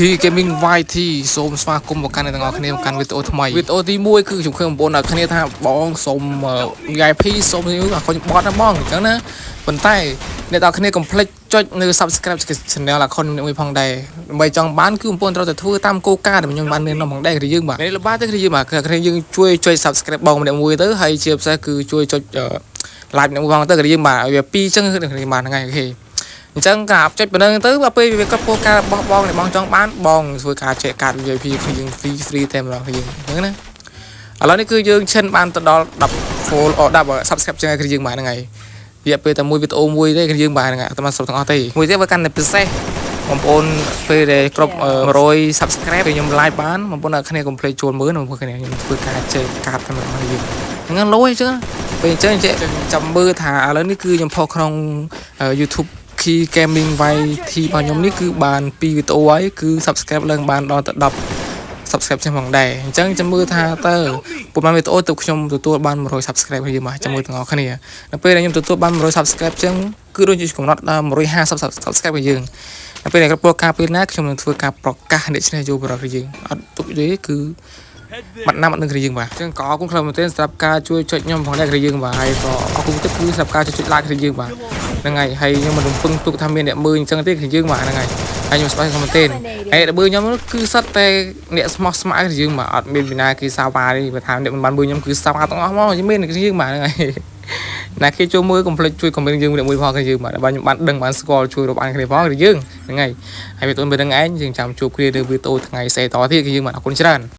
Khi gaming YT សូមស្វាគមន៍មកកាន់អ្នកទាំងអស់គ្នាមកកាន់វីដេអូថ្មីវីដេអូទី1គឺខ្ញុំឃើញបងប្អូនគ្នាថាបងសូម VIP សូមអរគុណបតណាបងអញ្ចឹងណាប៉ុន្តែអ្នកទាំងអស់គ្នាកុំភ្លេចចុចនៅ Subscribe Channel អខុនមួយផងដែរដើម្បីចង់បានគឺបងប្អូនត្រូវតែធ្វើតាមគោលការណ៍ដែលខ្ញុំបានមានក្នុងផងដែរគឺយើងបាទនេះល្បាតទៅគឺយើងបាទគ្នាយើងជួយចុច Subscribe បងម្នាក់មួយទៅហើយជាពិសេសគឺជួយចុច like ម្នាក់មួយផងទៅគឺយើងបាទវា2អញ្ចឹងគឺគ្នាបាទហ្នឹងហើយអូខេអញ្ចឹងការចុចប៉ុណ្ណឹងទៅពេលវាគាត់ពោលការរបស់បងដែលបងចង់បានបងធ្វើការចែកកាត VIP គឺយើង free តែម្ដងគឺយើងអញ្ចឹងណាឥឡូវនេះគឺយើងឈិនបានទៅដល់10 follow 10 subscribe ចឹងគឺយើងបាទហ្នឹងហើយរយៈពេលតែមួយវីដេអូមួយទេគឺយើងបាទហ្នឹងហើយអត់បានគ្រប់ទាំងអស់ទេមួយទៀតវាកាន់តែពិសេសបងប្អូនពេលដែលគ្រប់100 subscribe ខ្ញុំ live បានបងប្អូនអ្នកគ្នាកុំភ្លេចចូលមើលបងប្អូនគ្នាខ្ញុំធ្វើការចែកកាតតែម្ដងហើយយើងហ្នឹងលុយអញ្ចឹងពេលអញ្ចឹងចាំមើលថាឥឡូវនេះគឺខ្ញុំផុសក្នុង YouTube Key Gaming YT របស់ខ្ញុំនេះគឺបាន2វីដេអូហើយគឺ subscribe ឡើងបានដល់ទៅ10 subscribe ចឹងផងដែរអញ្ចឹងចាំមើលថាតើប្រហែលវីដេអូទៅខ្ញុំទទួលបាន100 subscribe ហើយយើងមកចាំមើលទាំងអស់គ្នានៅពេលដែលខ្ញុំទទួលបាន100 subscribe ចឹងគឺដូចជាកំណត់ដល់150 subscribe របស់យើងនៅពេលដែលគ្រប់ប្រការពេលណាខ្ញុំនឹងធ្វើការប្រកាសអ្នកឈ្នះយកប្រកយើងអត់ទុកទេគឺបាត់ណាស់អត់នឹងគ្រាយើងបាទអញ្ចឹងក៏អរគុណខ្លាំងមែនទែនសម្រាប់ការជួយចុចខ្ញុំផងដែរគ្រាយើងបាទហើយក៏អរគុណទៀតគឺសម្រាប់ការចុច like គ្រាយើងបាទហ្នឹងហើយហើយខ្ញុំមិនរំពឹងទុកថាមានអ្នកមើលអញ្ចឹងទេគឺយើងបាទហ្នឹងហើយហើយខ្ញុំស្បាយមែនទែនហើយដល់មើលខ្ញុំគឺសិតតែអ្នកស្មោះស្ម័គ្រគឺយើងបាទអត់មានវិណាគេសាវ៉ាទេបើថាអ្នកមិនបានមើលខ្ញុំគឺសាវ៉ាទាំងអស់មកយើងមានគឺយើងបាទហ្នឹងហើយណាគេចូលមើលកុំភ្លេចជួយ comment យើងមួយផងគឺយើងបាទបើខ្ញុំបានដឹងបានស្គាល់ជួយរាប់អានគ្នាផងគឺយើងហ្នឹងហើយហើយវីដេអូមើលនឹងឯងយើងចាំជួបគ្នានៅវីដេអូថ្ងៃស្អែកតទៀតគឺយើងបាទអរគុណច្រើន